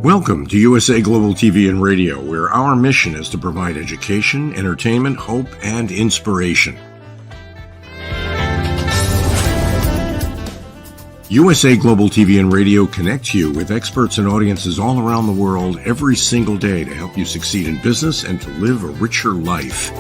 Welcome to USA Global TV and Radio, where our mission is to provide education, entertainment, hope, and inspiration. USA Global TV and Radio connects you with experts and audiences all around the world every single day to help you succeed in business and to live a richer life.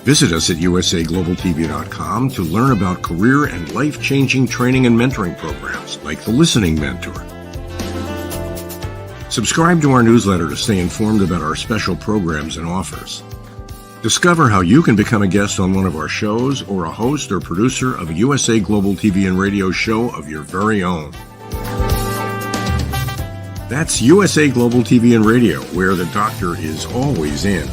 Visit us at usaglobaltv.com to learn about career and life-changing training and mentoring programs like the Listening Mentor. Subscribe to our newsletter to stay informed about our special programs and offers. Discover how you can become a guest on one of our shows or a host or producer of a USA Global TV and Radio show of your very own. That's USA Global TV and Radio, where the doctor is always in.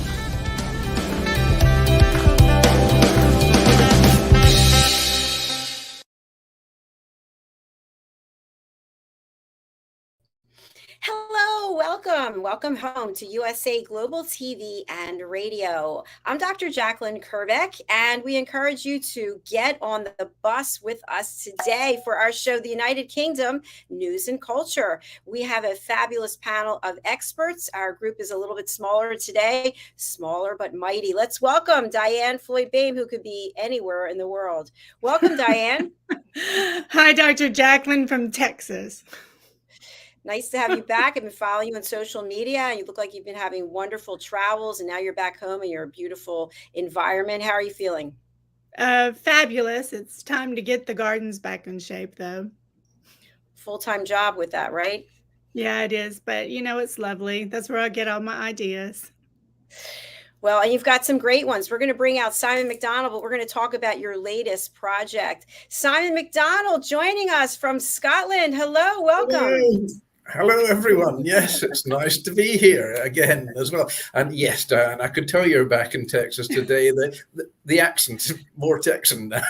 Hello, welcome home to USA Global TV and Radio. I'm Dr. Jacalyn Kerbeck, and we encourage you to get on the bus with us today for our show, The United Kingdom News and Culture. We have a fabulous panel of experts. Our group is a little bit smaller today, smaller but mighty. Let's welcome DIANN FLOYD BOEHM, who could be anywhere in the world. Welcome, DIANN. Hi, Dr. Jacalyn from Texas. Nice to have you back. I've been following you on social media, and you look like you've been having wonderful travels, and now you're back home in your beautiful environment. How are you feeling? Fabulous. It's time to get the gardens back in shape, though. Full-time job with that, right? Yeah, it is. But, you know, it's lovely. That's where I get all my ideas. Well, and you've got some great ones. We're going to bring out Simon McDonald, but we're going to talk about your latest project. Simon McDonald joining us from Scotland. Hello, welcome. Hello, everyone. Yes, it's nice to be here again as well. And yes, Diane, I could tell you're back in Texas today. The accent's more Texan now.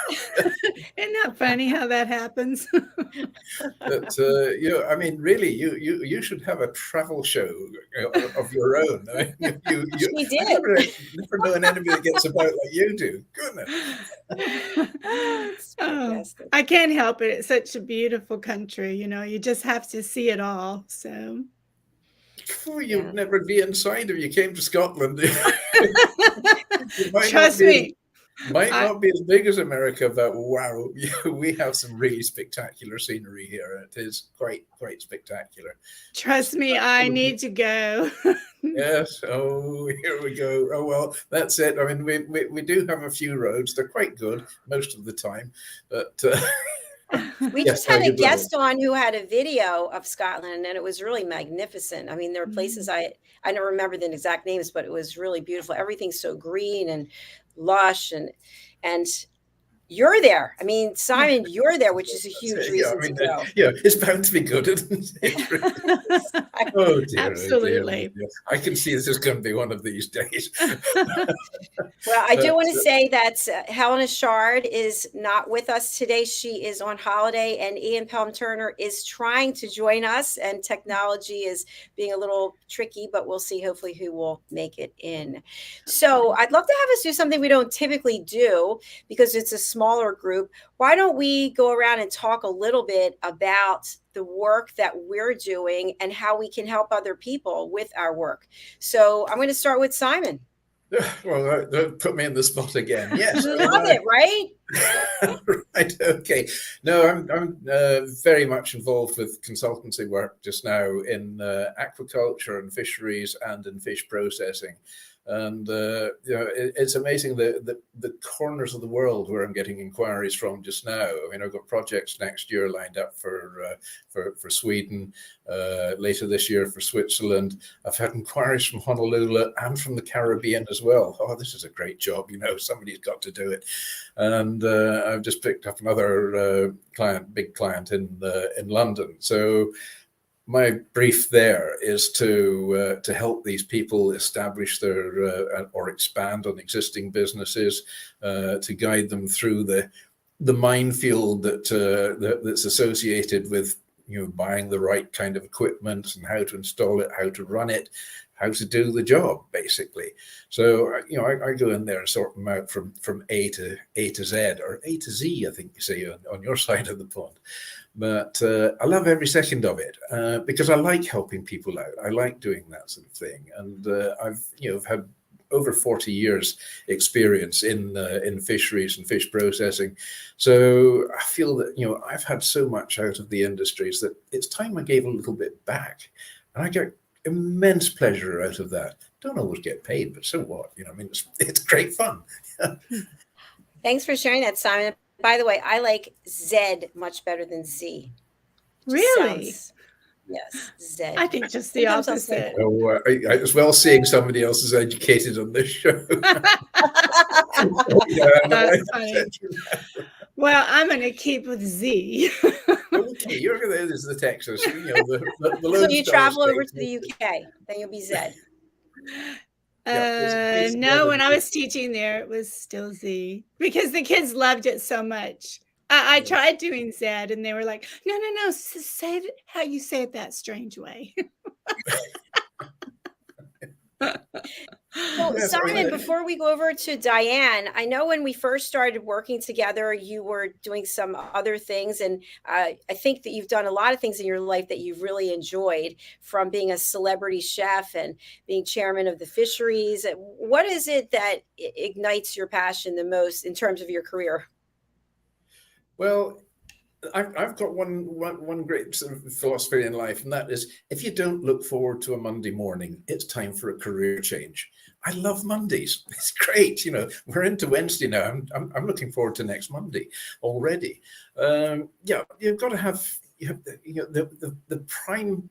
Isn't that funny how that happens? But I mean, really, you should have a travel show of your own. I mean, We did. Never know an enemy that gets about like you do. Goodness. I can't help it. It's such a beautiful country. You know, you just have to see it all. So You'd never be inside if you came to Scotland. Trust me. Might not be as big as America, but wow, we have some really spectacular scenery here. It is quite spectacular. Trust me, I need to go. Yes. Oh, here we go. Oh, well, that's it. I mean, we do have a few roads. They're quite good most of the time, but we just had a guest on who had a video of Scotland, and it was really magnificent. I mean, there are places I don't remember the exact names, but it was really beautiful. Everything's so green and lush, and you're there. I mean, Simon, you're there, which is a huge reason to go. Yeah, it's bound to be good, isn't it? Oh, dear. Absolutely. Oh, dear. I can see this is going to be one of these days. Well, I do want to say that Helena Chard is not with us today. She is on holiday, and Ian Pelham-Turner is trying to join us, and technology is being a little tricky, but we'll see hopefully who will make it in. So I'd love to have us do something we don't typically do because it's a smaller group. Why don't we go around and talk a little bit about the work that we're doing and how we can help other people with our work? So I'm going to start with Simon. Well, don't put me in the spot again. Yes. Love it, right? Right. Okay. No, I'm very much involved with consultancy work just now in aquaculture and fisheries and in fish processing. And it's amazing the corners of the world where I'm getting inquiries from just now. I mean, I've got projects next year lined up for Sweden, later this year for Switzerland. I've had inquiries from Honolulu and from the Caribbean as well. Oh, this is a great job. You know, somebody's got to do it. And I've just picked up another big client in London. So my brief there is to help these people establish their or expand on existing businesses, to guide them through the minefield that's associated with buying the right kind of equipment and how to install it, how to run it, how to do the job, basically. So, I go in there and sort them out from A to Z, or A to Z, I think you say on your side of the pond. But I love every second of it because I like helping people out. I like doing that sort of thing. And I've had over 40 years experience in fisheries and fish processing. So I feel that, I've had so much out of the industries that it's time I gave a little bit back. And I get immense pleasure out of that. Don't always get paid, but so what? It's great fun. Thanks for sharing that, Simon. By the way, I like Z much better than Z. Really? Yes, Z. I think just the opposite. Oh, I as well seeing somebody else is educated on this show. That's funny. Well, I'm going to keep with Z. Okay, you're going to, this is the Texas. The so you travel over to the UK, then you'll be Z. No, when I was teaching there, it was still Z because the kids loved it so much. I tried doing Z and they were like, no, say it how you say it that strange way. So, Simon, before we go over to DIANN, I know when we first started working together, you were doing some other things. And I think that you've done a lot of things in your life that you've really enjoyed, from being a celebrity chef and being chairman of the Fisheries. What is it that ignites your passion the most in terms of your career? Well, I've got one great sort of philosophy in life, and that is, if you don't look forward to a Monday morning, it's time for a career change. I love Mondays. It's great. We're into Wednesday now. I'm looking forward to next Monday already. You've got to have the prime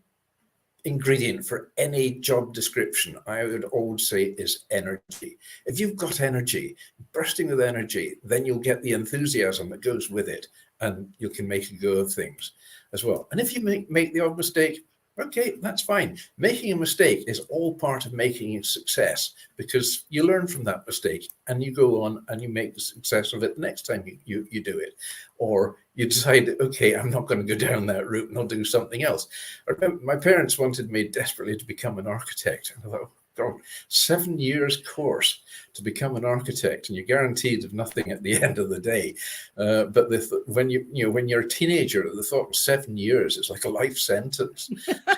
ingredient for any job description, I would always say, is energy. If you've got energy, bursting with energy, then you'll get the enthusiasm that goes with it, and you can make a go of things as well. And if you make the odd mistake, okay, that's fine. Making a mistake is all part of making a success, because you learn from that mistake and you go on and you make the success of it the next time you do it. Or you decide, okay, I'm not going to go down that route and I'll do something else. I remember my parents wanted me desperately to become an architect. And I thought, God, 7 years course to become an architect, and you're guaranteed of nothing at the end of the day. But when you're a teenager, the thought of 7 years is like a life sentence.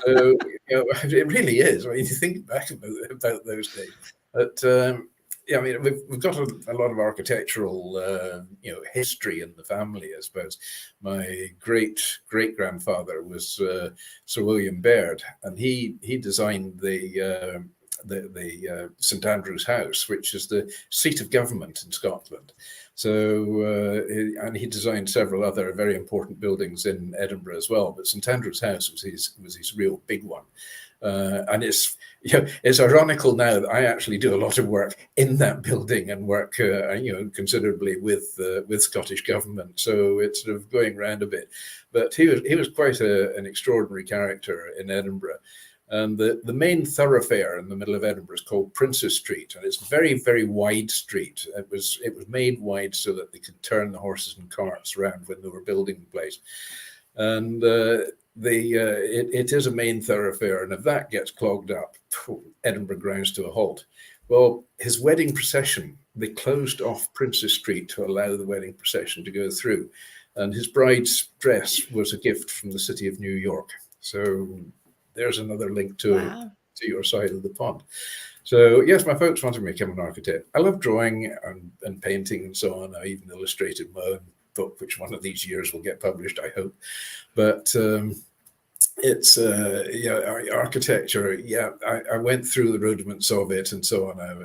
So it really is. I mean, you think back about those days. But we've got a lot of architectural history in the family, I suppose. My great grandfather was Sir William Baird, and he designed the St Andrew's House, which is the seat of government in Scotland. So, and he designed several other very important buildings in Edinburgh as well. But St Andrew's House was his real big one. And it's ironical now that I actually do a lot of work in that building and work considerably with Scottish government. So it's sort of going round a bit. But he was quite an extraordinary character in Edinburgh. And the main thoroughfare in the middle of Edinburgh is called Princes Street, and it's a very, very wide street. It was made wide so that they could turn the horses and carts around when they were building the place. And it is a main thoroughfare, and if that gets clogged up, Edinburgh grinds to a halt. Well, his wedding procession, they closed off Princes Street to allow the wedding procession to go through, and his bride's dress was a gift from the city of New York. So there's another link to your side of the pond. So yes, my folks wanted me to become an architect. I love drawing and painting and so on. I even illustrated my own book, which one of these years will get published, I hope. But it's architecture. Yeah, I went through the rudiments of it and so on. I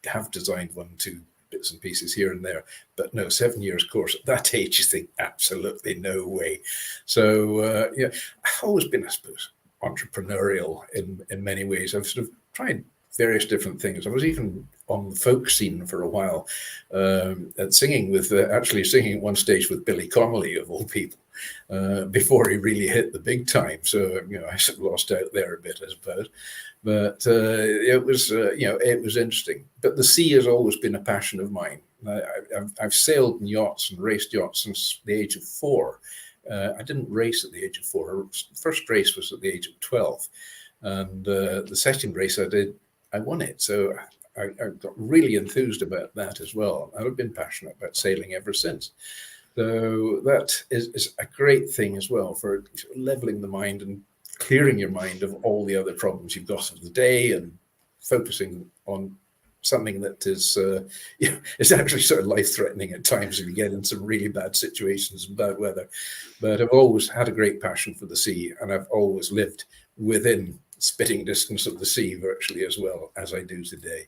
have designed 1-2 bits and pieces here and there, but no, 7 years course at that age, you think absolutely no way. So I've always been, I suppose, entrepreneurial in many ways. I've sort of tried various different things. I was even on the folk scene for a while, and singing at one stage with Billy Connolly, of all people, before he really hit the big time. So I sort of lost out there a bit, I suppose. But it was interesting. But the sea has always been a passion of mine. I've sailed in yachts and raced yachts since the age of 4. I didn't race at the age of 4. First race was at the age of 12. And the second race I did, I won it. So I got really enthused about that as well. I've been passionate about sailing ever since. So that is a great thing as well for leveling the mind and clearing your mind of all the other problems you've got of the day and focusing on something that is is actually sort of life-threatening at times if you get in some really bad situations and bad weather. But I've always had a great passion for the sea, and I've always lived within spitting distance of the sea virtually as well as I do today.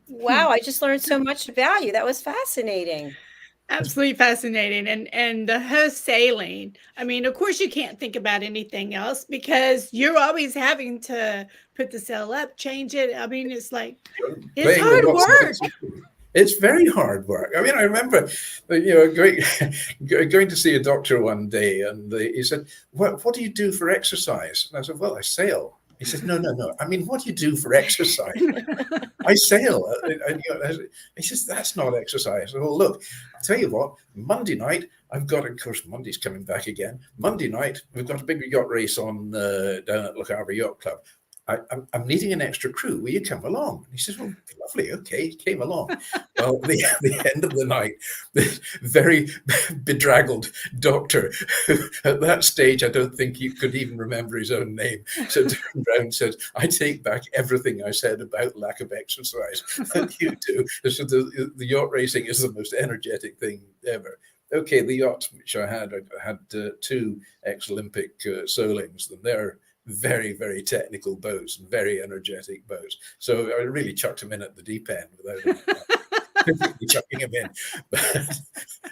Wow, I just learned so much about you. That was fascinating. Absolutely fascinating. And the whole sailing, I mean, of course you can't think about anything else because you're always having to put the sail up, change it. I mean, it's like, it's hard work. It's very hard work. I mean, I remember, going to see a doctor one day, and he said, what do you do for exercise? And I said, well, I sail. He said, no. I mean, what do you do for exercise? I sail. He says, that's not exercise. Well, look, I'll tell you what, Monday night, I've got, of course, Monday's coming back again. Monday night, we've got a big yacht race on down at Loch Harbour Yacht Club. I'm needing an extra crew. Will you come along? And he says, well, lovely. Okay, he came along. Well, the end of the night, this very bedraggled doctor, who at that stage, I don't think he could even remember his own name, so turned around and said, I take back everything I said about lack of exercise that you do. So the yacht racing is the most energetic thing ever. Okay, the yacht which I had 2 ex-Olympic Solings, and they're very, very technical boats and very energetic boats. So I really chucked him in at the deep end without chucking him in. But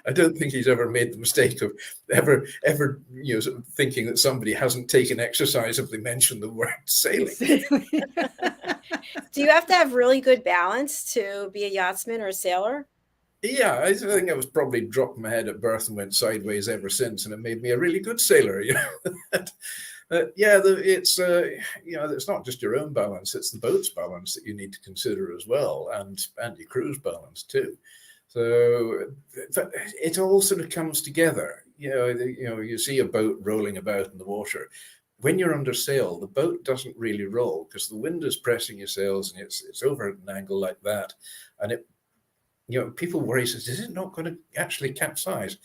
I don't think he's ever made the mistake of ever sort of thinking that somebody hasn't taken exercise if they mention the word sailing. Do you have to have really good balance to be a yachtsman or a sailor? Yeah, I think I was probably dropped my head at birth and went sideways ever since, and it made me a really good sailor, it's not just your own balance, it's the boat's balance that you need to consider as well, and your crew's balance too. So it all sort of comes together. You see a boat rolling about in the water. When you're under sail, the boat doesn't really roll because the wind is pressing your sails, and it's over at an angle like that, and people worry, says, is it not going to actually capsize?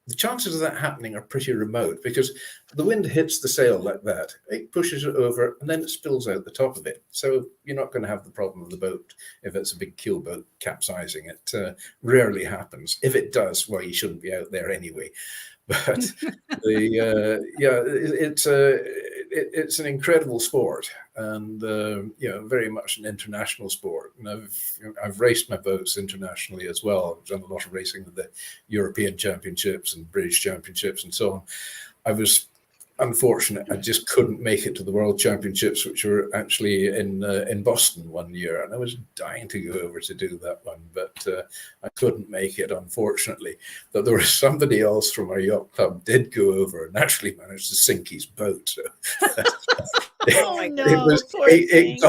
The chances of that happening are pretty remote because the wind hits the sail like that, it pushes it over, and then it spills out the top of it. So you're not going to have the problem of the boat if it's a big keel boat capsizing. It rarely happens. If it does, well, you shouldn't be out there anyway. But it's an incredible sport, and very much an international sport. And I've raced my boats internationally as well. I've done a lot of racing with the European Championships and British Championships and so on. I was unfortunate; I just couldn't make it to the World Championships, which were actually in Boston one year, and I was dying to go over to do that one, but I couldn't make it, unfortunately. But there was somebody else from our yacht club did go over and actually managed to sink his boat. So it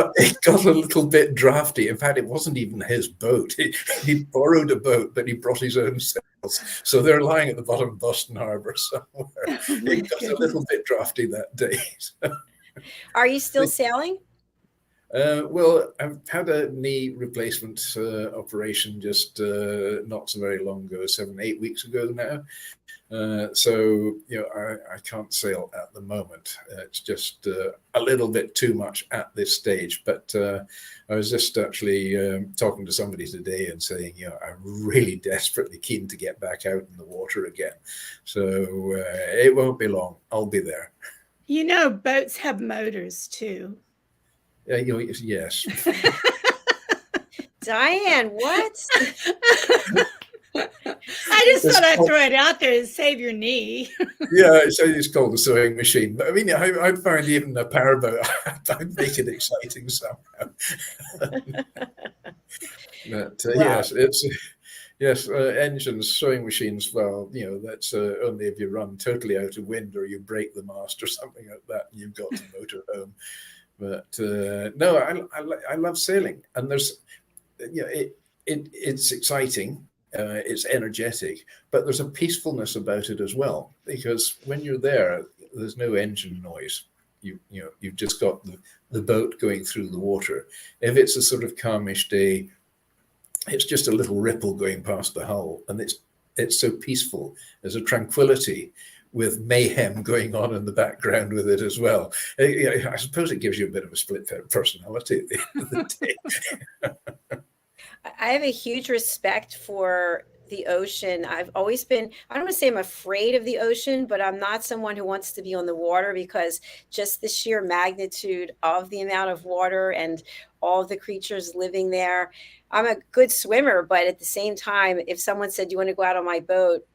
got a little bit drafty. In fact, it wasn't even his boat. He borrowed a boat, but he brought his own sails. So they're lying at the bottom of Boston Harbor somewhere. It got a little bit drafty that day. Are you still sailing? Well, I've had a knee replacement operation just not so very long ago, 7-8 weeks ago now. So I can't sail at the moment. It's just a little bit too much at this stage. But I was just actually talking to somebody today and saying, I'm really desperately keen to get back out in the water again. So it won't be long. I'll be there. Boats have motors too. Yes. DIANN, what? I just thought I'd throw it out there to save your knee. Yeah, it's called a sewing machine. But I mean, I find even a powerboat, I'd make it exciting somehow. But wow. Yes, engines, sewing machines, well, that's only if you run totally out of wind or you break the mast or something like that, and you've got to motor home. But no, I love sailing, and there's, it's exciting. it's energetic, but there's a peacefulness about it as well, because when you're there, there's no engine noise. You've just got the boat going through the water. If it's a sort of calmish day, it's just a little ripple going past the hull, and it's so peaceful. There's a tranquility with mayhem going on in the background with it as well. I suppose it gives you a bit of a split personality at the end of the day. I have a huge respect for the ocean. I've always been, I don't want to say I'm afraid of the ocean, but I'm not someone who wants to be on the water, because just the sheer magnitude of the amount of water and all the creatures living there. I'm a good swimmer, but at the same time, if someone said, "You want to go out on my boat?"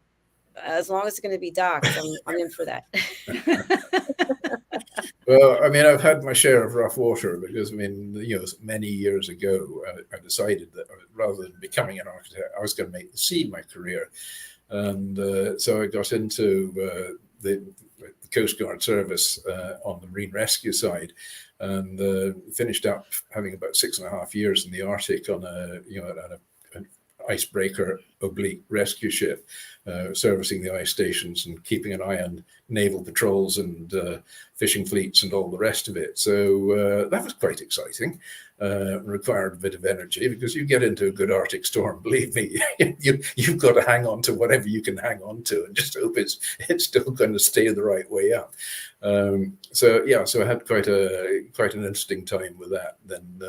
As long as it's going to be docked, I'm in for that. Well, I mean, I've had my share of rough water, because, I mean, many years ago, I decided that rather than becoming an architect, I was going to make the sea my career. And so I got into the Coast Guard service on the marine rescue side, and finished up having about 6.5 years in the Arctic on an icebreaker oblique rescue ship, servicing the ice stations and keeping an eye on naval patrols and fishing fleets and all the rest of it. So that was quite exciting. Required a bit of energy, because you get into a good Arctic storm, believe me, you've got to hang on to whatever you can hang on to and just hope it's still going to stay the right way up. So I had quite an interesting time with that. Then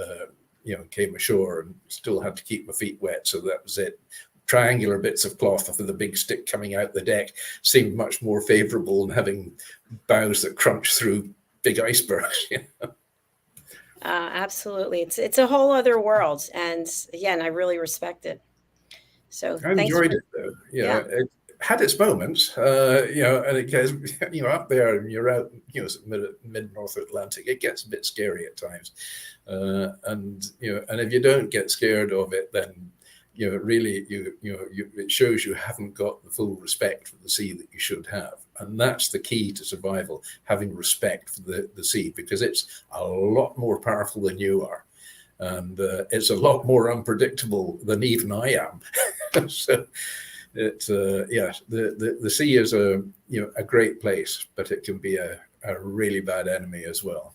came ashore and still had to keep my feet wet, so that was it. Triangular bits of cloth with a big stick coming out the deck seemed much more favorable than having bows that crunch through big icebergs. Absolutely. It's a whole other world. And again, I really respect it. So I enjoyed it though. It had its moments, and it gets, up there and you're out, mid North Atlantic, it gets a bit scary at times. And if you don't get scared of it, then really, it shows you haven't got the full respect for the sea that you should have. And that's the key to survival, having respect for the sea, because it's a lot more powerful than you are. And it's a lot more unpredictable than even I am. So it's, the sea is a great place, but it can be a really bad enemy as well.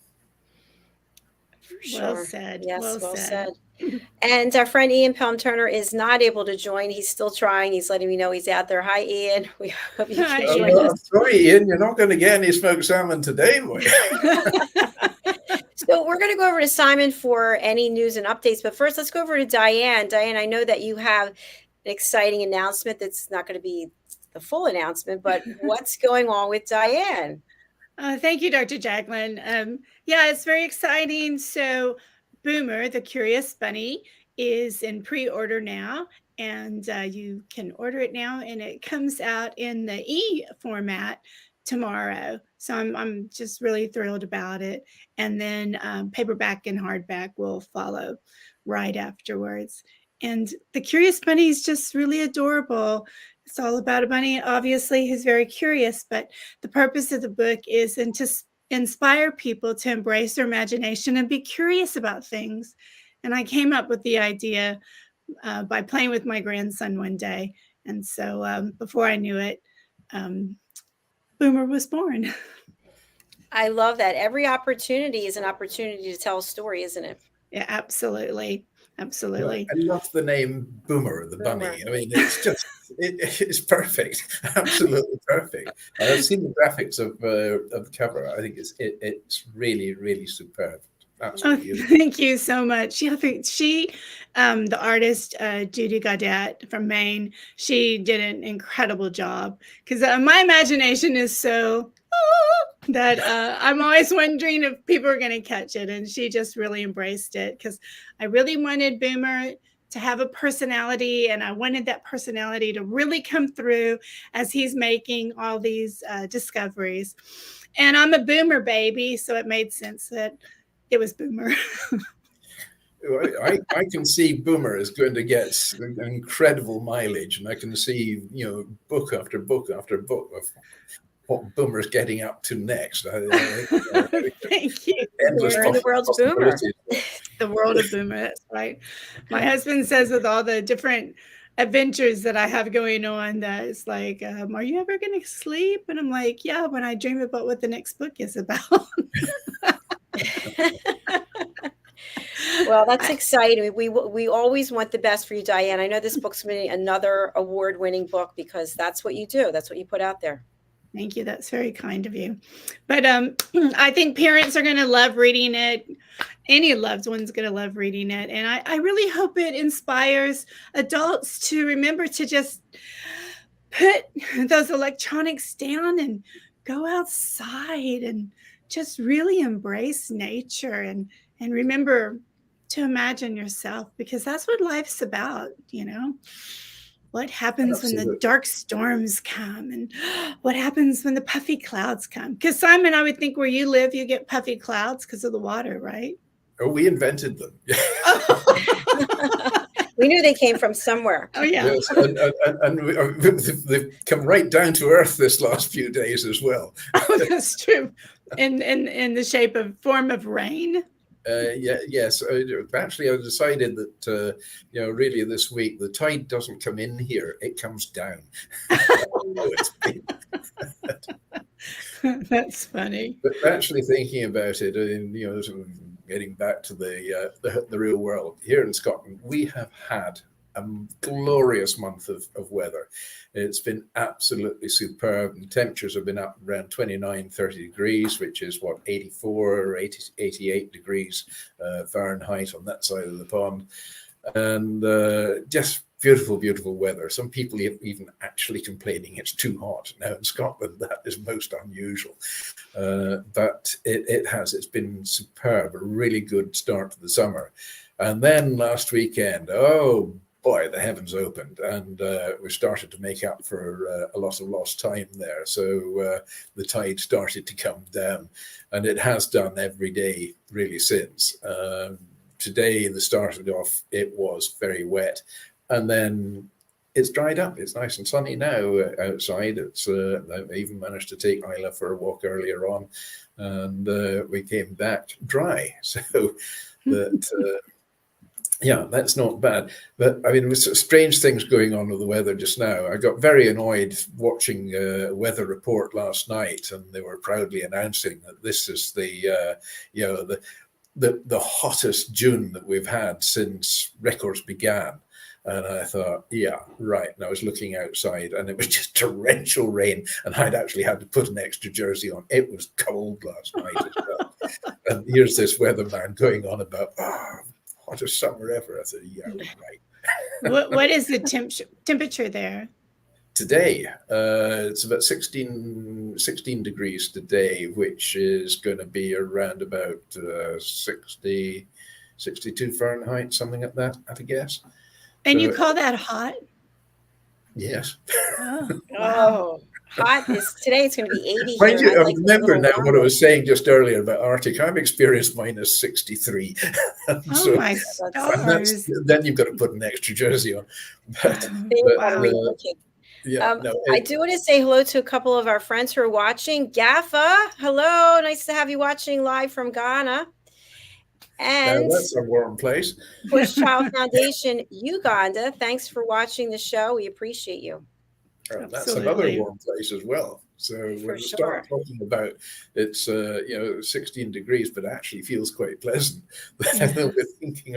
Well said. Yes, well said. And our friend Ian Pelham-Turner is not able to join. He's still trying. He's letting me know he's out there. Hi, Ian. We hope you can join us. I'm sorry, Ian. You're not going to get any smoked salmon today, boy. So we're going to go over to Simon for any news and updates. But first, let's go over to DIANN. DIANN, I know that you have an exciting announcement that's not going to be the full announcement, but what's going on with DIANN? Thank you, Dr. Jacalyn. It's very exciting. So Boomer, the Curious Bunny, is in pre-order now, and you can order it now, and it comes out in the e-format tomorrow. So I'm just really thrilled about it. And then paperback and hardback will follow right afterwards. And the Curious Bunny is just really adorable. It's all about a bunny, obviously, who's very curious, but the purpose of the book is to inspire people to embrace their imagination and be curious about things. And I came up with the idea by playing with my grandson one day. And so before I knew it, Boomer was born. I love that. Every opportunity is an opportunity to tell a story, isn't it? Yeah, absolutely. Absolutely. I love the name Boomer, the bunny. I mean, it's just, it's perfect. Absolutely perfect. I've seen the graphics of the cover. I think it's really, really superb. Thank you so much. Yeah, she, the artist, Judy Gaudet from Maine, she did an incredible job, because my imagination is so that I'm always wondering if people are going to catch it. And she just really embraced it, because I really wanted Boomer to have a personality, and I wanted that personality to really come through as he's making all these discoveries. And I'm a Boomer baby, so it made sense that it was Boomer. I can see Boomer is going to get incredible mileage, and I can see, book after book after book of what Boomer's getting up to next. Thank you. We're in the world's Boomer. The world of Boomer, that's right. My husband says with all the different adventures that I have going on that it's like, are you ever going to sleep? And I'm like, yeah, when I dream about what the next book is about. Well, that's exciting. We always want the best for you, Diane. I know this book's going to be another award-winning book because that's what you do. That's what you put out there. Thank you. That's very kind of you. But I think parents are going to love reading it. Any loved one's going to love reading it. And I really hope it inspires adults to remember to just put those electronics down and go outside and just really embrace nature and remember to imagine yourself, because that's what life's about, you know. What happens when the dark storms come, and what happens when the puffy clouds come? Because Simon, I would think where you live, you get puffy clouds because of the water, right? Oh, we invented them. We knew they came from somewhere. Oh, yeah. Yes, and they've come right down to earth this last few days as well. Oh, that's true. In the form of rain. Yes. Actually, I decided that really this week the tide doesn't come in here; it comes down. That's funny. But actually, thinking about it, and sort of getting back to the real world here in Scotland, we have had a glorious month of weather. It's been absolutely superb, and temperatures have been up around 29, 30 degrees, which is 84 or 88 degrees Fahrenheit on that side of the pond. And just beautiful, beautiful weather. Some people are even actually complaining it's too hot. Now in Scotland, that is most unusual. But it's been superb, a really good start to the summer. And then last weekend, oh boy, the heavens opened, and we started to make up for a lot of lost time there. So the tide started to come down, and it has done every day really since. Today, the started off, it was very wet, and then it's dried up. It's nice and sunny now outside. I even managed to take Isla for a walk earlier on, and we came back dry. So that. Yeah, that's not bad. But I mean, there's strange things going on with the weather just now. I got very annoyed watching a weather report last night, and they were proudly announcing that this is the hottest June that we've had since records began. And I thought, yeah, right. And I was looking outside, and it was just torrential rain, and I'd actually had to put an extra jersey on. It was cold last night as well. And here's this weatherman going on about, hottest summer ever. I said, yeah, right. What is the temperature there? Today, it's about 16 degrees today, which is going to be around about 62 Fahrenheit, something like that, I'd guess. And so, you call that hot? Yes. Oh, hot is today. It's going to be 80. Mind you, I remember now what I was saying just earlier about Arctic. I've experienced minus 63. Oh, so, my stars. Then you've got to put an extra jersey on. Yeah, I do want to say hello to a couple of our friends who are watching. Gaffa, hello. Nice to have you watching live from Ghana. And that's a warm place. Bush Child Foundation, Uganda. Thanks for watching the show. We appreciate you. That's another warm place as well. So when we start talking about it's 16 degrees, but actually feels quite pleasant. We're thinking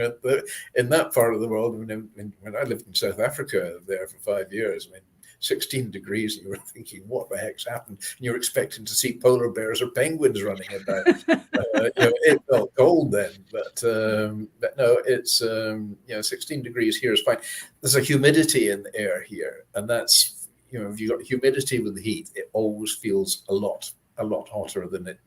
in that part of the world. When I lived in South Africa there for 5 years, 16 degrees, and you were thinking, what the heck's happened? And you're expecting to see polar bears or penguins running about. It felt cold then, but no, it's 16 degrees here is fine. There's a humidity in the air here, and that's if you've got humidity with the heat, it always feels a lot hotter than it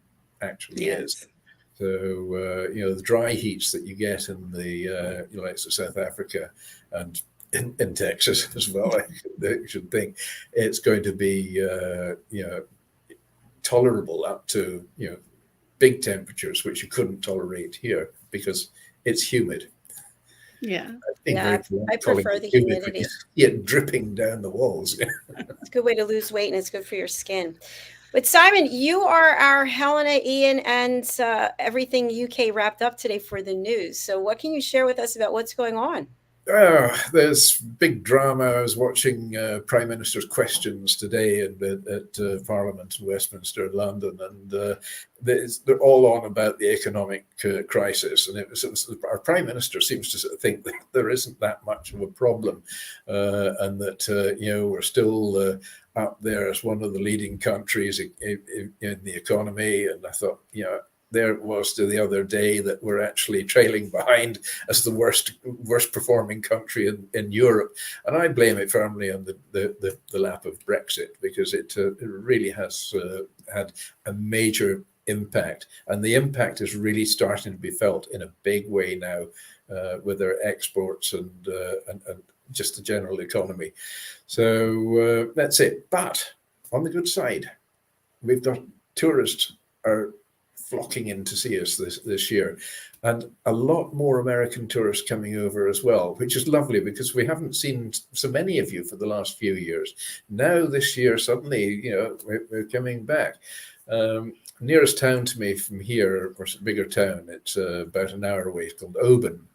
actually is. So the dry heats that you get in the likes of South Africa and in Texas as well, I should think it's going to be tolerable up to big temperatures, which you couldn't tolerate here because it's humid. Yeah, I prefer the humidity. Dripping down the walls. It's a good way to lose weight, and it's good for your skin. But Simon, you are our Helena, Ian, and everything UK wrapped up today for the news. So what can you share with us about what's going on? There's big drama. I was watching Prime Minister's questions today at Parliament in Westminster, London, and they're all on about the economic crisis. And our Prime Minister seems to think that there isn't that much of a problem, and that we're still up there as one of the leading countries in the economy. And I thought, there it was to the other day that we're actually trailing behind as the worst performing country in Europe. And I blame it firmly on the lap of Brexit, because it really has had a major impact. And the impact is really starting to be felt in a big way now with our exports and just the general economy. So that's it. But on the good side, we've got tourists are flocking in to see us this year, and a lot more American tourists coming over as well, which is lovely, because we haven't seen so many of you for the last few years. Now this year, suddenly, we're coming back. Nearest town to me from here, of course, a bigger town, it's about an hour away, it's called BOEHM.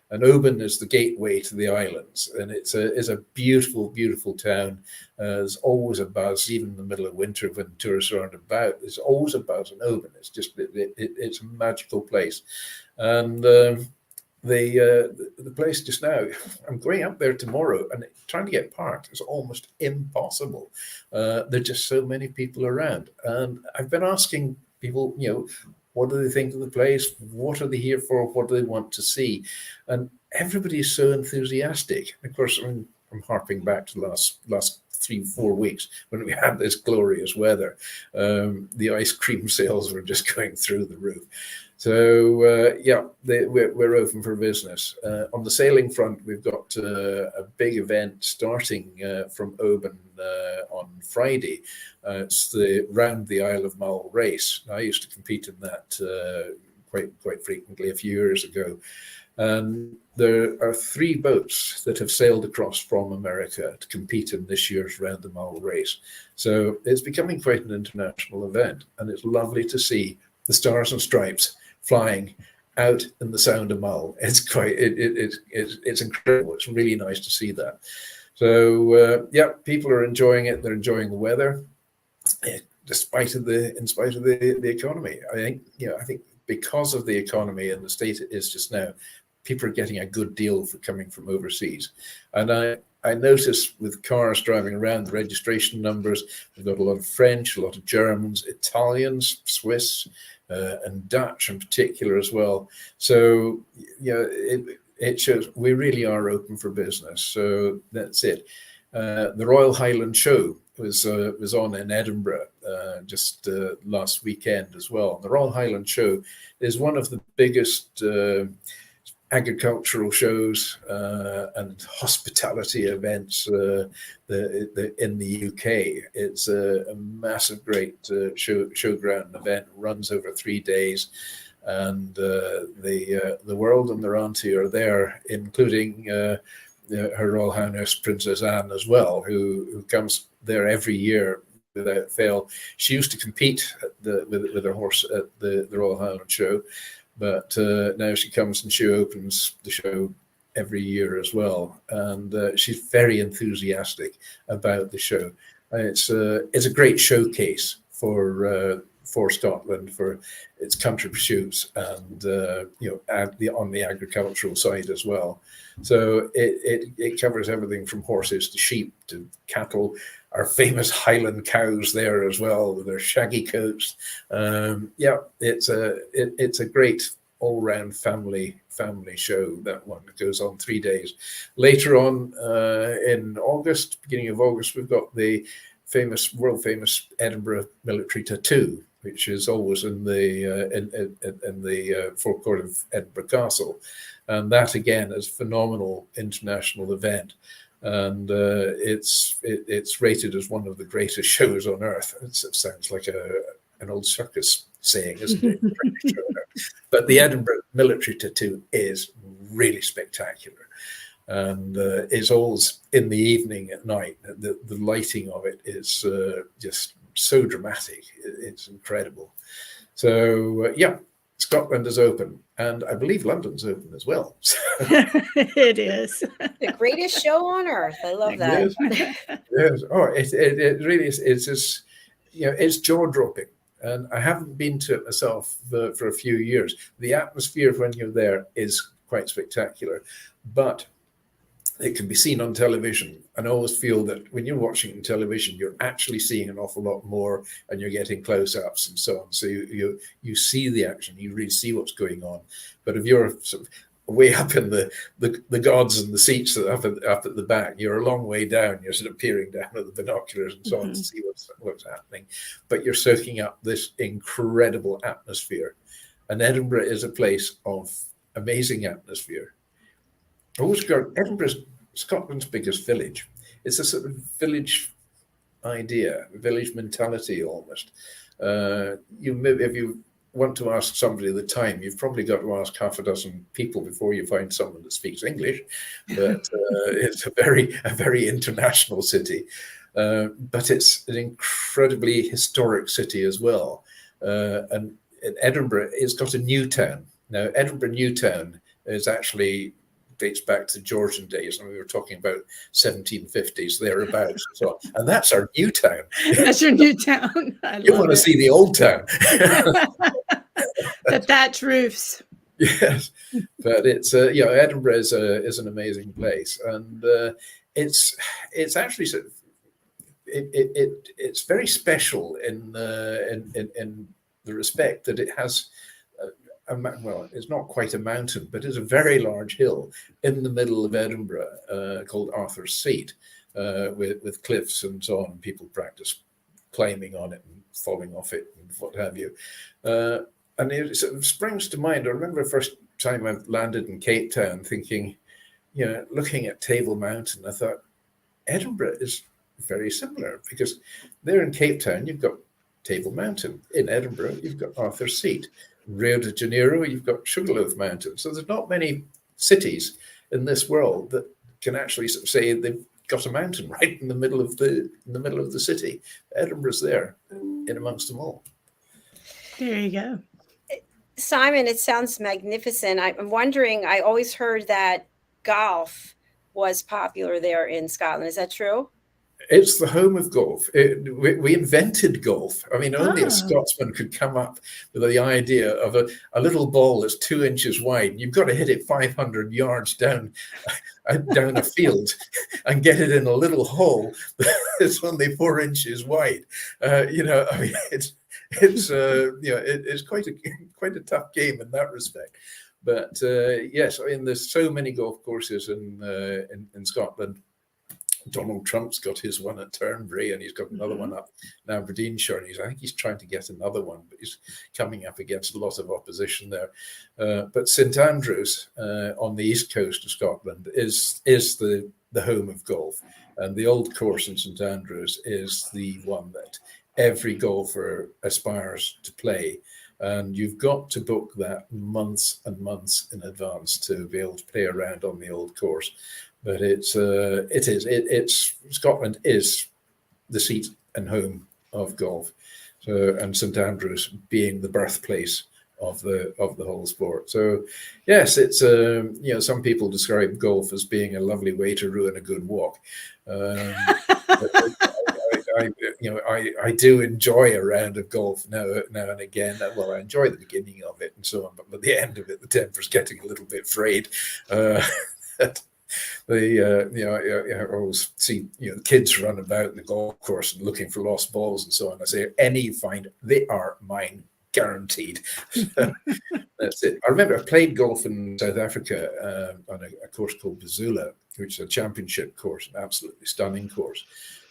And BOEHM is the gateway to the islands, and it's a beautiful, beautiful town. There's always a buzz, even in the middle of winter when tourists aren't about. There's always a buzz in BOEHM. It's just it's a magical place, and the place just now. I'm going up there tomorrow, and trying to get parked is almost impossible. There's just so many people around, and I've been asking people, what do they think of the place? What are they here for? What do they want to see? And everybody is so enthusiastic. Of course, I'm harping back to the last 3-4 weeks when we had this glorious weather. The ice cream sales were just going through the roof. So we're open for business. On the sailing front, we've got a big event starting from BOEHM on Friday. It's the Round the Isle of Mull race. I used to compete in that quite frequently a few years ago. And there are 3 boats that have sailed across from America to compete in this year's Round the Mull race. So it's becoming quite an international event, and it's lovely to see the Stars and Stripes flying out in the Sound of Mull. It's it's incredible. It's really nice to see that. So people are enjoying it. They're enjoying the weather, in spite of the economy. I think because of the economy and the state it is just now, people are getting a good deal for coming from overseas. And I notice with cars driving around, the registration numbers, we've got a lot of French, a lot of Germans, Italians, Swiss, and Dutch in particular as well. So, it shows we really are open for business. So that's it. The Royal Highland Show was on in Edinburgh just last weekend as well. The Royal Highland Show is one of the biggest agricultural shows and hospitality events in the UK. It's a massive, great showground event. It runs over 3 days, and the world and their auntie are there, including Her Royal Highness Princess Anne as well, who comes there every year without fail. She used to compete with her horse at the Royal Highland Show, but now she comes and she opens the show every year as well, and she's very enthusiastic about the show. It's a great showcase for Scotland, for its country pursuits, and on the agricultural side as well. So it covers everything from horses to sheep to cattle. Our famous Highland cows there as well, with their shaggy coats. It's a great all-round family show. That one goes on 3 days. Later on in August, beginning of August, we've got the world famous Edinburgh military tattoo, which is always in the forecourt of Edinburgh Castle, and that again is a phenomenal international event. And it's rated as one of the greatest shows on earth. It sounds like an old circus saying, isn't it? But the Edinburgh military tattoo is really spectacular, and it's always in the evening at night. The lighting of it is just so dramatic. It's incredible. So Scotland is open, and I believe London's open as well. It is. The greatest show on earth. I love that. Yes. Yes. Oh, it really is. It's just, it's jaw-dropping. And I haven't been to it myself for a few years. The atmosphere when you're there is quite spectacular, but it can be seen on television. And I always feel that when you're watching it on television, you're actually seeing an awful lot more, and you're getting close-ups and so on. So you see the action, you really see what's going on. But if you're sort of way up in the gods and the seats that up at the back, you're a long way down. You're sort of peering down at the binoculars and so on to see what's happening. But you're soaking up this incredible atmosphere. And Edinburgh is a place of amazing atmosphere. Edinburgh's Scotland's biggest village. It's a sort of village idea, village mentality almost. If you want to ask somebody the time, you've probably got to ask half a dozen people before you find someone that speaks English. But it's a very international city. But it's an incredibly historic city as well. And Edinburgh has got a new town. Now, Edinburgh New Town is actually dates back to Georgian days, and we were talking about 1750s thereabouts. And that's our new town. That's your new town. You want to see the old town. The thatch roofs. Yes, but it's Edinburgh is an amazing place, and it's actually sort of, it's very special in the respect that it has. Well, it's not quite a mountain, but it's a very large hill in the middle of Edinburgh called Arthur's Seat, with cliffs and so on. People practice climbing on it and falling off it and what have you. And it sort of springs to mind. I remember the first time I landed in Cape Town thinking, looking at Table Mountain, I thought, Edinburgh is very similar, because there in Cape Town, you've got Table Mountain. In Edinburgh, you've got Arthur's Seat. Rio de Janeiro, you've got Sugarloaf Mountain. So there's not many cities in this world that can actually sort of say they've got a mountain right in the middle of the city. Edinburgh's there in amongst them all. There you go. Simon, it sounds magnificent. I'm wondering, I always heard that golf was popular there in Scotland. Is that true? It's the home of golf. We invented golf. I mean, only a Scotsman could come up with the idea of a little ball that's 2 inches wide. And you've got to hit it 500 yards down a field and get it in a little hole that's only 4 inches wide. I mean, it's quite a tough game in that respect. But yes, I mean, there's so many golf courses in Scotland. Donald Trump's got his one at Turnberry, and he's got another one up in Aberdeenshire, and I think he's trying to get another one, but he's coming up against a lot of opposition there. But St Andrews on the east coast of Scotland is the home of golf, and the old course in St Andrews is the one that every golfer aspires to play. And you've got to book that months and months in advance to be able to play around on the old course. But Scotland is the seat and home of golf. So, and St Andrews being the birthplace of the whole sport. So, yes, it's some people describe golf as being a lovely way to ruin a good walk. I do enjoy a round of golf now and again. Well, I enjoy the beginning of it and so on, but by the end of it, the temper's getting a little bit frayed. I always see kids run about the golf course and looking for lost balls and so on. I say, any you find, they are mine, guaranteed. That's it. I remember I played golf in South Africa on a course called Bazula, which is a championship course, an absolutely stunning course.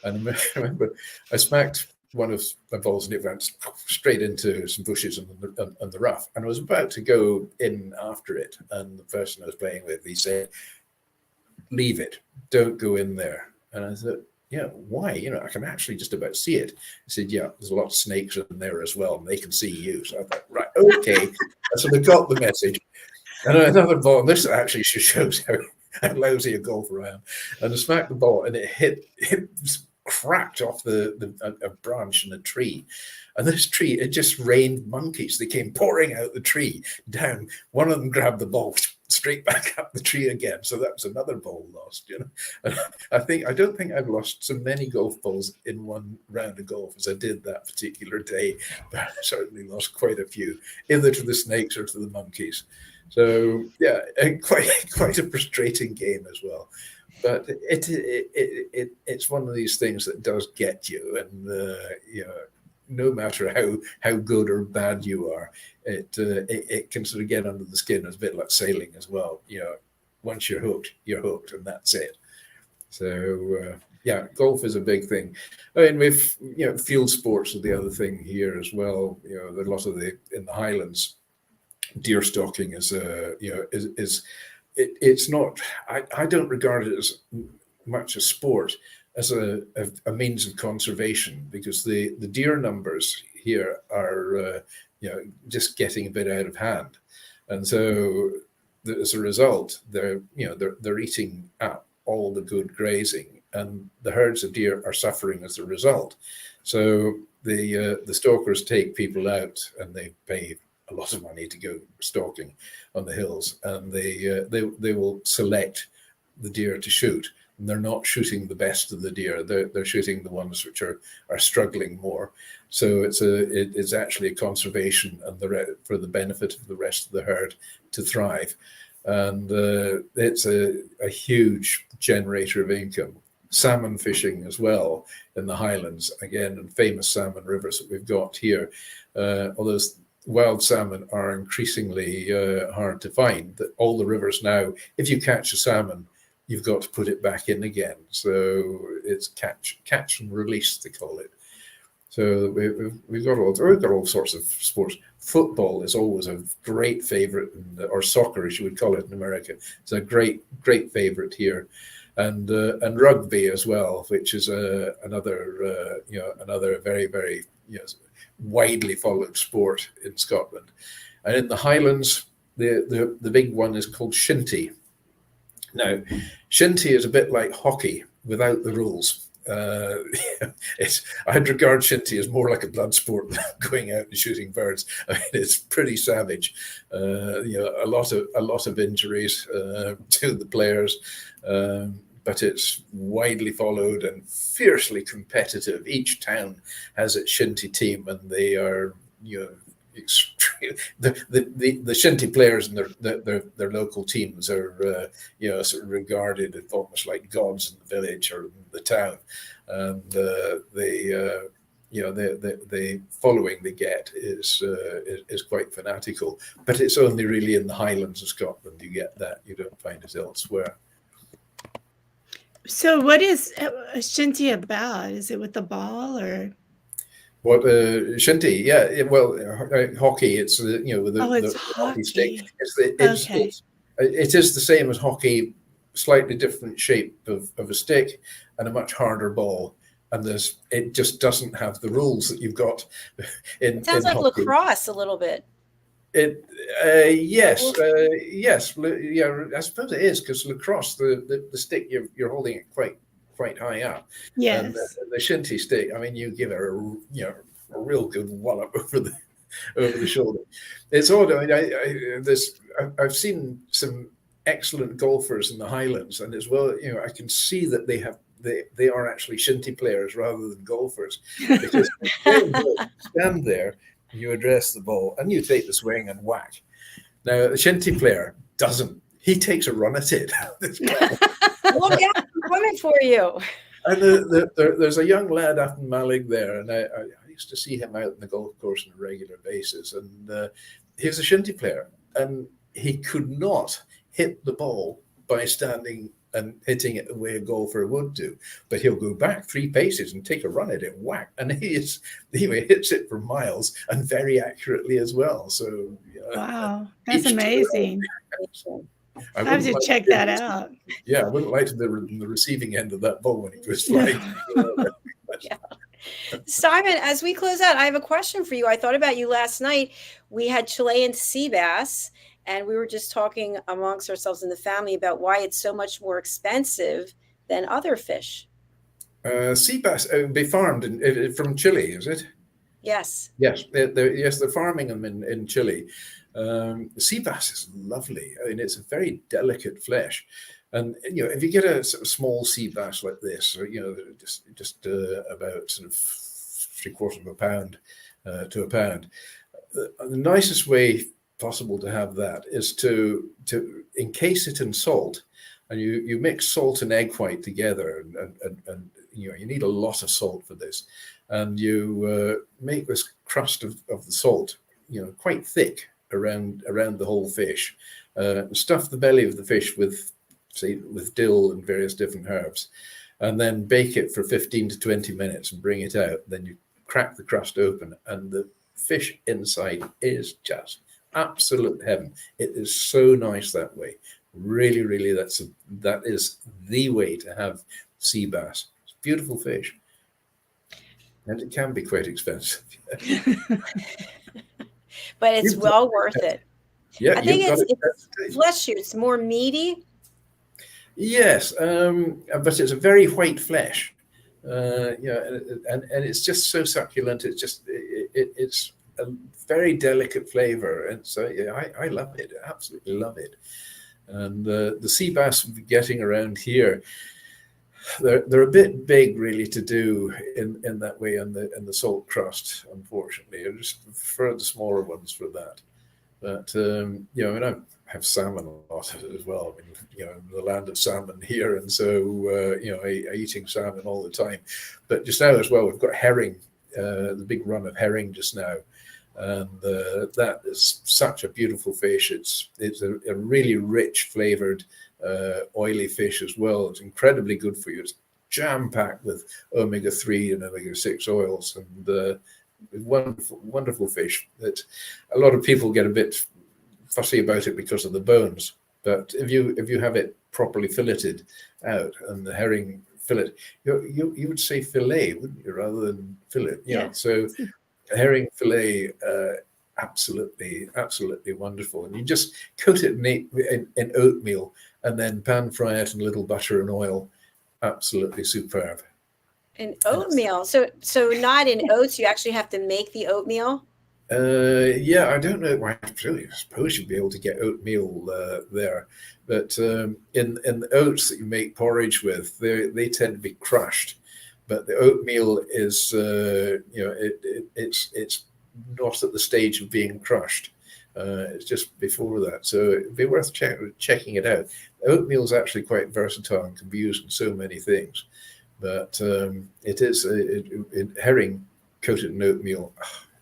And I remember I smacked one of my balls and it went straight into some bushes and the rough. And I was about to go in after it, and the person I was playing with, he said, "Leave it, don't go in there." And I thought, why? I can actually just about see it. He said, "Yeah, there's a lot of snakes in there as well, and they can see you." So I thought, right, okay. So they got the message. And another ball, and this actually shows how lousy a golfer I am. And I smacked the ball, and it hit cracked off a branch in a tree. And this tree, it just rained monkeys. They came pouring out the tree down. One of them grabbed the ball straight back up the tree again. So that was another ball lost, you know. And I don't think I've lost so many golf balls in one round of golf as I did that particular day. But I certainly lost quite a few, either to the snakes or to the monkeys. So yeah, quite a frustrating game as well. But it's one of these things that does get you, and you know, no matter how good or bad you are, it can sort of get under the skin. It's a bit like sailing as well. You know, once you're hooked, and that's it. So yeah, golf is a big thing. I mean, we've, you know, field sports are the other thing here as well. You know, there's a lot of in the Highlands, deer stalking is it's not. I don't regard it as much a sport as a means of conservation, because the deer numbers here are you know, just getting a bit out of hand, and so as a result, they're eating up all the good grazing, and the herds of deer are suffering as a result. So the stalkers take people out, and they pay a lot of money to go stalking on the hills, and they will select the deer to shoot. And they're not shooting the best of the deer. They're shooting the ones which are struggling more. So it's actually a conservation and for the benefit of the rest of the herd to thrive. And it's a huge generator of income. Salmon fishing as well in the Highlands, again, and famous salmon rivers that we've got here. Although wild salmon are increasingly hard to find, that all the rivers now, if you catch a salmon, you've got to put it back in again. So it's catch and release, they call it. So we've got all sorts of sports. Football is always a great favorite, or soccer, as you would call it in America. It's a great favorite here, and rugby as well, which is another very, very, you know, widely followed sport in Scotland. And in the Highlands, the big one is called shinty. Now, shinty is a bit like hockey without the rules. I'd regard shinty as more like a blood sport than going out and shooting birds. I mean, it's pretty savage. You know, a lot of injuries to the players, but it's widely followed and fiercely competitive. Each town has its shinty team, and they are, you know, the shinty players and their local teams are you know, sort of regarded as almost like gods in the village or in the town, and you know, the following they get is quite fanatical. But it's only really in the Highlands of Scotland you get that. You don't find it elsewhere. So what is a shinty about? Is it with the ball or? What shinty? Yeah, well, hockey. It's you know, with the hockey stick. It is the same as hockey, slightly different shape of a stick and a much harder ball. And it just doesn't have the rules that you've got in. It sounds like hockey. Lacrosse a little bit. Yes, yeah. I suppose it is, because lacrosse, the stick you're holding it quite high up. Yes. And the shinty stick, I mean, you give her a real good wallop over the shoulder. It's odd. I mean, I've seen some excellent golfers in the Highlands, and as well, you know, I can see that they are actually shinty players rather than golfers, because you stand there, you address the ball, and you take the swing and whack. Now, the shinty player doesn't. He takes a run at it. Look out, I'm coming for you. And there's a young lad up in Malig there, and I used to see him out on the golf course on a regular basis, and he was a shinty player, and he could not hit the ball by standing and hitting it the way a golfer would do, but he'll go back 3 paces and take a run at it, whack, and he hits it for miles and very accurately as well. So wow, that's amazing. I have to check that out. Yeah, I wouldn't like to be in the receiving end of that ball when it goes flying. Yeah. Simon, as we close out, I have a question for you. I thought about you last night. We had Chilean sea bass, and we were just talking amongst ourselves in the family about why it's so much more expensive than other fish. Sea bass be farmed from Chile, is it? Yes. Yes, they're farming them in Chile. Sea bass is lovely. I mean, it's a very delicate flesh, and if you get a sort of small sea bass like this, or just about sort of 3/4 of a pound to a pound, the nicest way possible to have that is to encase it in salt, and you mix salt and egg white together, and you need a lot of salt for this, and you make this crust of the salt, quite thick around the whole fish. Stuff the belly of the fish with dill and various different herbs, and then bake it for 15 to 20 minutes and bring it out. Then you crack the crust open, and the fish inside is just absolute heaven. It is so nice that way. Really, really, that is the way to have sea bass. It's a beautiful fish, and it can be quite expensive. But it's well worth it. Yeah, I think it's flesh. It's more meaty. Yes, but it's a very white flesh. And it's just so succulent. It's a very delicate flavor, and so I love it. I absolutely love it. And the sea bass we're getting around here, they're a bit big really to do in that way in the salt crust. Unfortunately, I just prefer the smaller ones for that. But I have salmon a lot as well. I mean, the land of salmon here, and so eating salmon all the time. But just now as well, we've got herring, the big run of herring just now, and that is such a beautiful fish. It's a really rich flavored, oily fish as well. It's incredibly good for you. It's jam packed with omega-3 and omega-6 oils, and wonderful, wonderful fish that a lot of people get a bit fussy about it because of the bones. But if you have it properly filleted out, and the herring fillet, you would say fillet, wouldn't you, rather than fillet? Yeah. So herring fillet, absolutely wonderful. And you just coat it in oatmeal and then pan fry it in a little butter and oil. Absolutely superb. In oatmeal. So not in oats. You actually have to make the oatmeal. Yeah, I don't know. I suppose you'd be able to get oatmeal there, but in the oats that you make porridge with, they tend to be crushed. But the oatmeal is, it's not at the stage of being crushed. It's just before that, so it'd be worth checking it out. Oatmeal is actually quite versatile and can be used in so many things. But it is herring coated in oatmeal.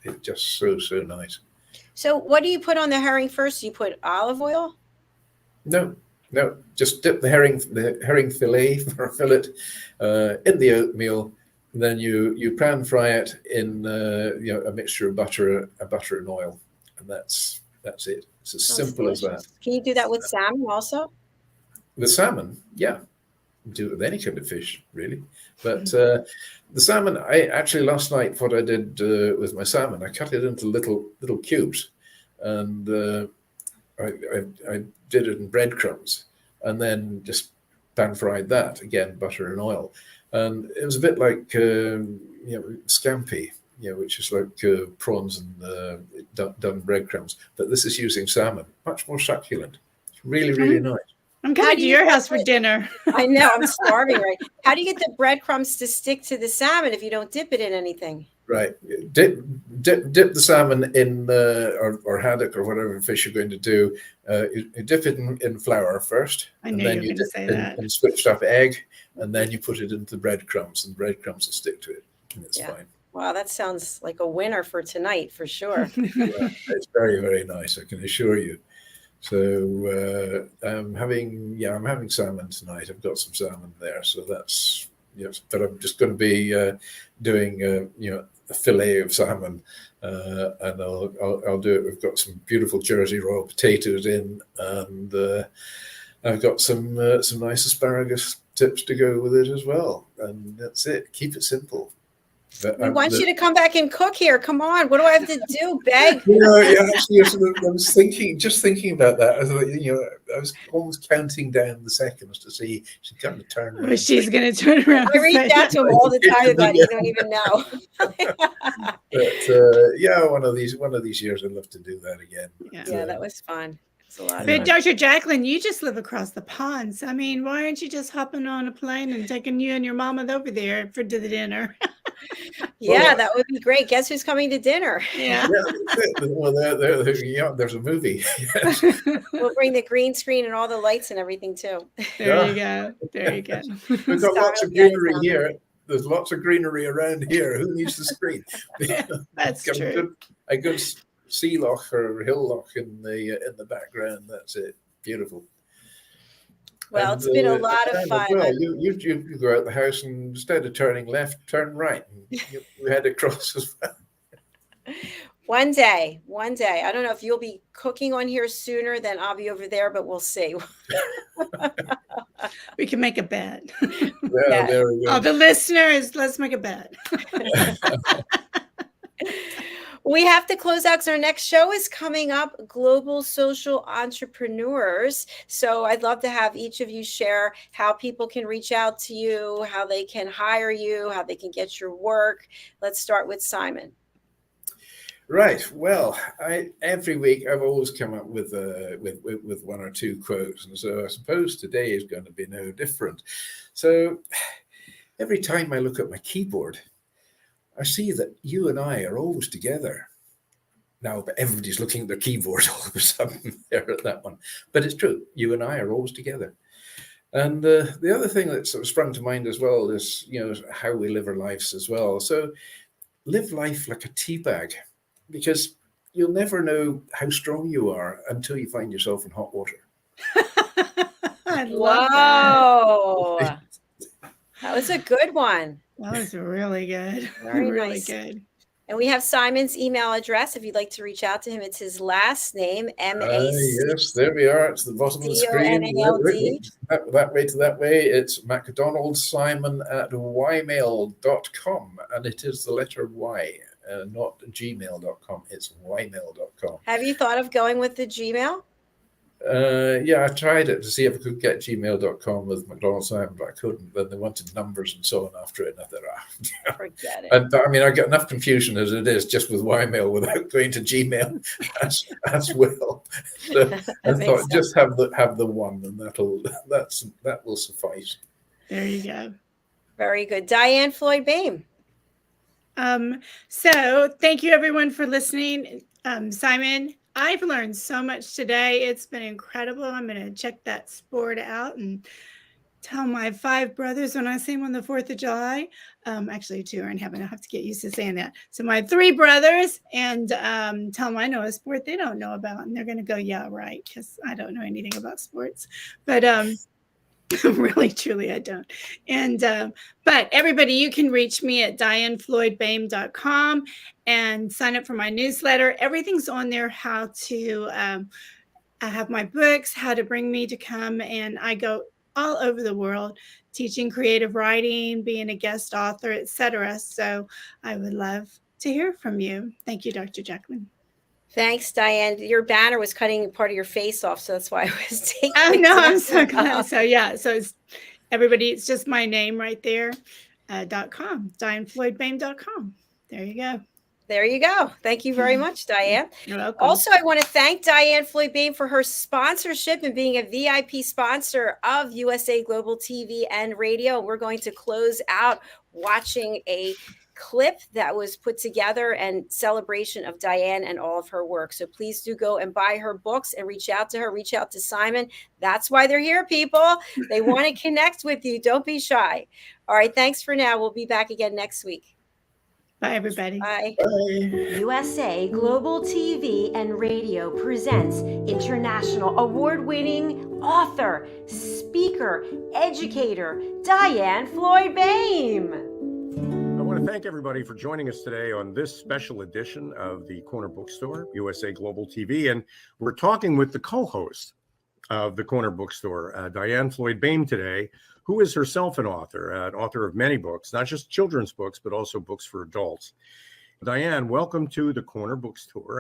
It's just so nice. So what do you put on the herring first? You put olive oil? No, just dip the herring fillet or fillet in the oatmeal. And then you pan fry it in a mixture of butter and oil, and that's it. It's as simple as that. Can you do that with salmon also? With salmon, yeah. Do it with any kind of fish, really. But the salmon, I actually last night, what I did with my salmon, I cut it into little cubes, and I did it in breadcrumbs, and then just pan fried that again, butter and oil, and it was a bit like scampi, which is like prawns and done breadcrumbs, but this is using salmon, much more succulent. It's really nice. I'm coming to your house for dinner. I know, I'm starving, right? How do you get the breadcrumbs to stick to the salmon if you don't dip it in anything? Right. Dip the salmon in or haddock or whatever fish you're going to do. You dip it in flour first. I knew you were going to say that. In switched up egg, and then you put it into the breadcrumbs, and breadcrumbs will stick to it. And it's fine. Wow, that sounds like a winner for tonight, for sure. Yeah, it's very nice, I can assure you. So I'm having salmon tonight. I've got some salmon there, so that's but I'm just going to be doing a fillet of salmon, and I'll do it. We've got some beautiful Jersey Royal potatoes in, and I've got some nice asparagus tips to go with it as well. And that's it. Keep it simple. We want you to come back and cook here. Come on. What do I have to do? Beg? Actually, I was thinking about that. I thought, I was almost counting down the seconds to see she's going to turn around. Well, she's going to turn around. I reach out to him all the time about it. You don't even know. But one of these years, I'd love to do that again. Yeah, that was fun. But Dr. Jacalyn, you just live across the pond. So, I mean, why aren't you just hopping on a plane and taking you and your mama over there to the dinner? Yeah, that would be great. Guess who's coming to dinner? Yeah. Well, there's a movie. Yes. We'll bring the green screen and all the lights and everything too. There you go. There you go. We've got lots of greenery here. There's lots of greenery around here. Who needs the screen? That's true. A good sea loch or hill loch in the background. That's it. Beautiful. Well, it's been a lot of fun. Well, you go out the house and instead of turning left, turn right. And you head across as well. One day. I don't know if you'll be cooking on here sooner than I'll be over there, but we'll see. We can make a bet. Yeah, there we go. The listeners, let's make a bet. We have to close out because our next show is coming up, Global Social Entrepreneurs. So I'd love to have each of you share how people can reach out to you, how they can hire you, how they can get your work. Let's start with Simon. Right. Well, every week I've always come up with one or two quotes, and so I suppose today is going to be no different. So every time I look at my keyboard, I see that you and I are always together. Now, but everybody's looking at their keyboard all of a sudden there at that one. But it's true. You and I are always together. And the other thing that sort of sprung to mind as well is, how we live our lives as well. So live life like a tea bag, because you'll never know how strong you are until you find yourself in hot water. I love that. That was a good one. That was really good. Very really nice. Good. And we have Simon's email address. If you'd like to reach out to him, it's his last name, M-A-C. Yes, there we are. It's the bottom of the screen. That way. It's MacDonaldSimon@ymail.com. And it is the letter Y, not gmail.com. It's ymail.com. Have you thought of going with the Gmail? I tried it to see if I could get gmail.com with MacDonald Simon, but I couldn't. Then they wanted numbers and so on after it, and I thought, forget it. And I mean, I get enough confusion as it is just with Ymail without going to Gmail as well. So I thought sense. Just have the one, and that will suffice. There you go. Very good. DIANN Floyd BOEHM. So thank you everyone for listening. Simon, I've learned so much today. It's been incredible. I'm going to check that sport out and tell my 5 brothers when I see them on the 4th of July. Actually, 2 are in heaven. I have to get used to saying that. So my 3 brothers, and tell them I know a sport they don't know about. And they're going to go, yeah, right, because I don't know anything about sports. But really, truly, I don't. And but everybody, you can reach me at DIANNFloydBOEHM.com and sign up for my newsletter. Everything's on there. How to I have my books, how to bring me to come, and I go all over the world teaching creative writing, being a guest author, etc. So I would love to hear from you. Thank you, Dr. Jacalyn. Thanks, DIANN. Your banner was cutting part of your face off, so that's why I was taking it. Oh, no, I'm so glad. So, yeah. So, it's everybody, it's just my name right there, .com, DIANNFloydBOEHM.com. There you go. There you go. Thank you very much, DIANN. You're welcome. Also, I want to thank DIANN Floyd BOEHM for her sponsorship and being a VIP sponsor of USA Global TV and Radio. We're going to close out watching a clip that was put together and celebration of DIANN and all of her work. So please do go and buy her books and reach out to her, reach out to Simon. That's why they're here, people. They want to connect with you. Don't be shy. All right. Thanks for now. We'll be back again next week. Bye, everybody. Bye. Bye. USA Global TV and Radio presents international award-winning author, speaker, educator, DIANN Floyd BOEHM. I want to thank everybody for joining us today on this special edition of the Corner Bookstore, USA Global TV. And we're talking with the co-host of the Corner Bookstore, DIANN Floyd BOEHM today, who is herself an author of many books, not just children's books, but also books for adults. DIANN, welcome to the Corner Books Tour.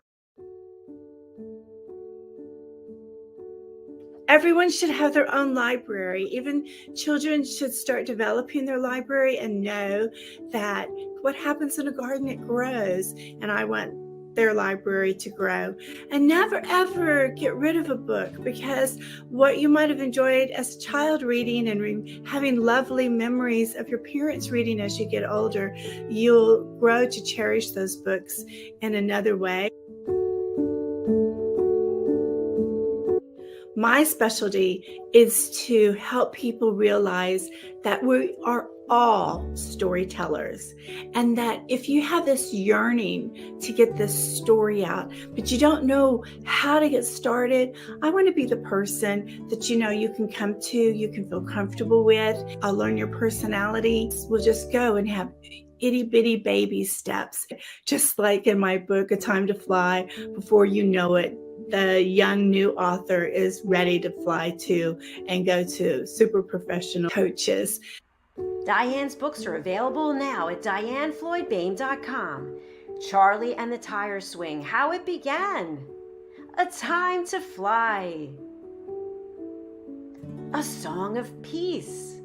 Everyone should have their own library. Even children should start developing their library and know that what happens in a garden, it grows. And I want their library to grow. And never, ever get rid of a book, because what you might have enjoyed as a child reading and having lovely memories of your parents reading as you get older, you'll grow to cherish those books in another way. My specialty is to help people realize that we are all storytellers, and that if you have this yearning to get this story out, but you don't know how to get started, I want to be the person that you can come to, you can feel comfortable with. I'll learn your personality. We'll just go and have itty bitty baby steps, just like in my book, A Time to Fly. Before you know it, the young new author is ready to fly to and go to super professional coaches. DIANN's books are available now at DIANNFLOYDBOEHM.com. Charlie and the Tire Swing, How It Began. A Time to Fly. A Song of Peace.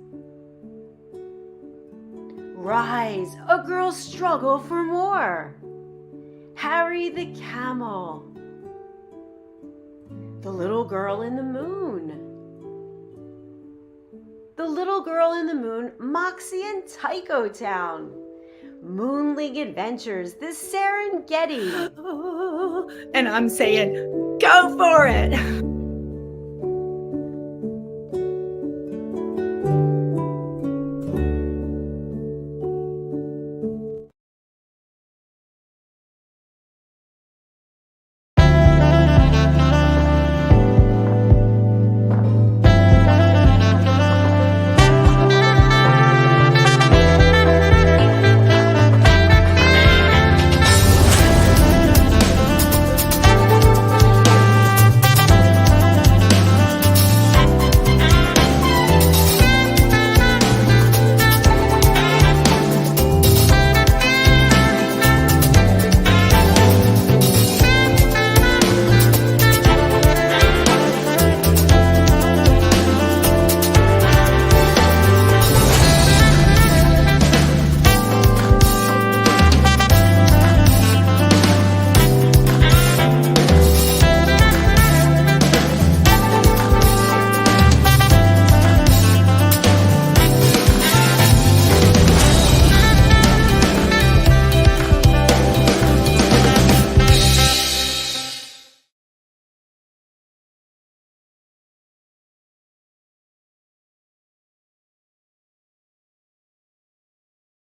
Rise, a Girl's Struggle for More. Harry the Camel. The Little Girl in the Moon. The Little Girl in the Moon, Moxie and Tycho Town. Moon League Adventures, The Serengeti. And I'm saying, go for it.